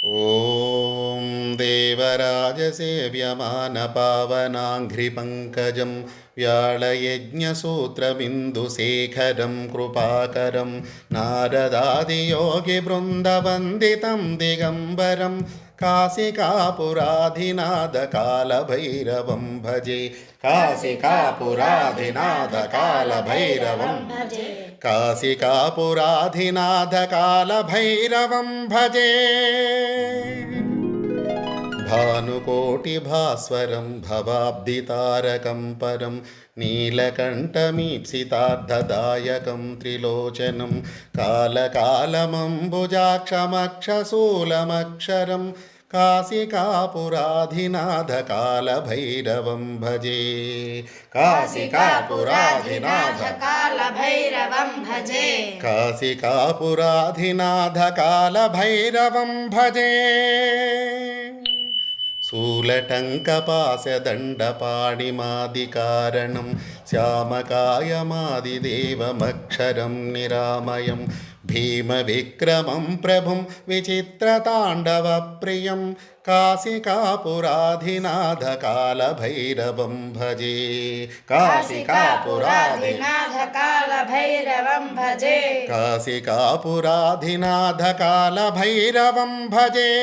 ॐ देवराजसेव्यमानपावनाङ्घ्रिपङ्कजं व्याळयज्ञसूत्रबिन्दुशेखरं कृपाकरं नारदादियोगिवृन्दवन्दितं दिगम्बरं काशिकापुराधिनाथकालभैरवं भजे। काशिकापुराधिनाथकालभैरवं भजे। काशिकापुराधिनाथकालभैरवं भजे। भानुकोटिभास्वरं भवाब्धितारकं परं नीलकण्ठमीप्सितार्थदायकं त्रिलोचनं कालकालमम्बुजाक्षमक्षशूलमक्षरं काशिकापुराधिनाथकालभैरवं भजे। काशिकापुराधिनाथकालभैरवं भजे। काशिकापुराधिनाथकालभैरवं भजे। शूलटङ्कपाशदण्डपाणिमादिकारणं श्यामकायमादिदेवमक्षरं निरामयं भीमविक्रमं प्रभुं विचित्रताण्डवप्रियं काशिकापुराधिनाथकालभैरवं भजे। काशिकापुराधिनाथकालभैरवं भजे। काशिकापुराधिनाथकालभैरवं भजे।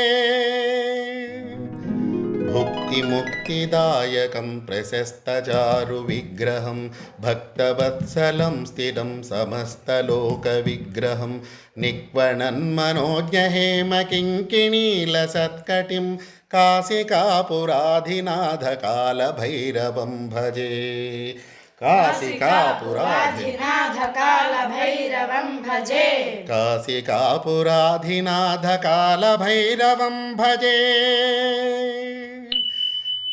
भुक्तिमुक्तिदायकं प्रशस्तचारुविग्रहं भक्तवत्सलं स्थिरं समस्तलोकविग्रहं निक्वणन्मनोज्ञहेमकिङ्किणीलसत्कटिं काशिकापुराधिनाथकालभैरवं भजे। काशिकापुराधिनाथकालभैरवं भजे। काशिकापुराधिनाथकालभैरवं भजे।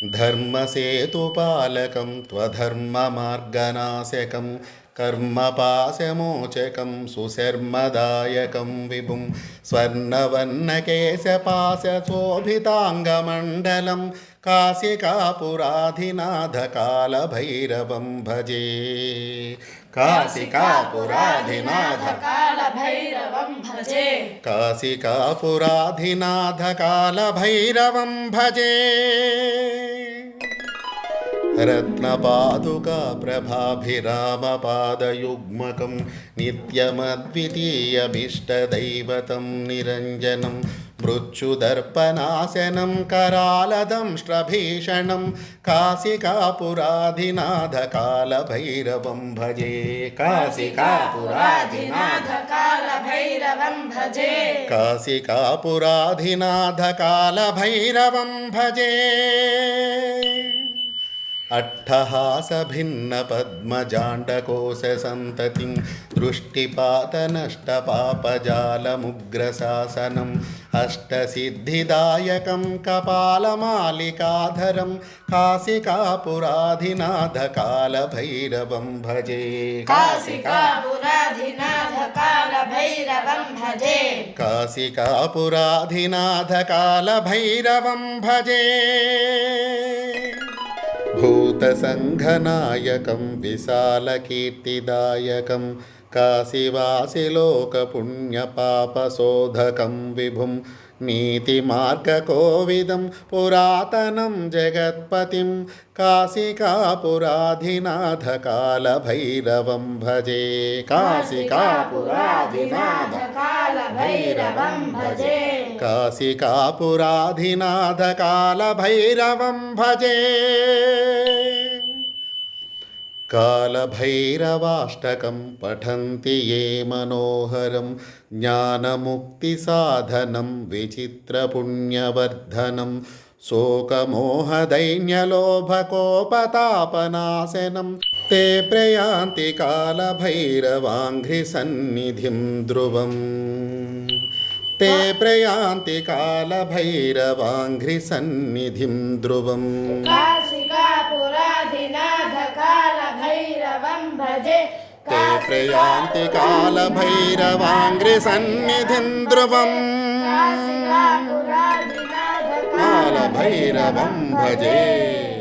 धर्मसेतुपालकं त्वधर्ममार्गनाशकं कर्मपाशमोचकं सुशर्मदायकं विभुं स्वर्णवर्णकेशपाशशोभिताङ्गमण्डलं काशिकापुराधिनाथकालभैरवं भजे। काशिकापुराधिनाथकालभैरवं भजे। काशिकापुराधिनाथकालभैरवं भजे। रत्नपादुकाप्रभाभिरामपादयुग्मकं नित्यमद्वितीयभीष्टदैवतं निरञ्जनं मृत्युदर्पनाशनं करालदंष्ट्रभीषणं काशिकापुराधिनाथकालभैरवं भजे। काशिकापुराधिनाथकालभैरवं भजे। काशिकापुराधिनाथकालभैरवं भजे। अट्टहासभिन्नपद्मजाण्डकोशसन्ततिं दृष्टिपातनष्टपापजालमुग्रशासनम् अष्टसिद्धिदायकं कपालमालिकाधरं काशिकापुराधिनाथकालभैरवं भजे। काशिकापुराधिनाथकालभैरवं भजे। काशिकापुराधिनाथकालभैरवं भजे। भूतसङ्घनायकं विशालकीर्तिदायकं काशीवासिलोकपुण्यपापशोधकं विभुं नीतिमार्गकोविदं पुरातनं जगत्पतिं काशिकापुराधिनाथकालभैरवं भजे। काशिकापुराधिनाथकालभैरवं भजे। काशिकापुराधिनाथकालभैरवं भजे। कालभैरवाष्टकं पठन्ति ये मनोहरं ज्ञानमुक्तिसाधनं विचित्रपुण्यवर्धनं शोकमोहदैन्यलोभकोपतापनाशनं ते प्रयान्ति कालभैरवाङ्घ्रिसन्निधिं ध्रुवम्। ते प्रयान्ति कालभैरवाङ्घ्रिसन्निधिं ध्रुवम्। काशिकापुराधिनाथकालभैरवं भजे। ते प्रयान्ति कालभैरवाङ्घ्रिसन्निधिं ध्रुवम्। काशिकापुराधिनाथकालभैरवं कालभैरवं भजे।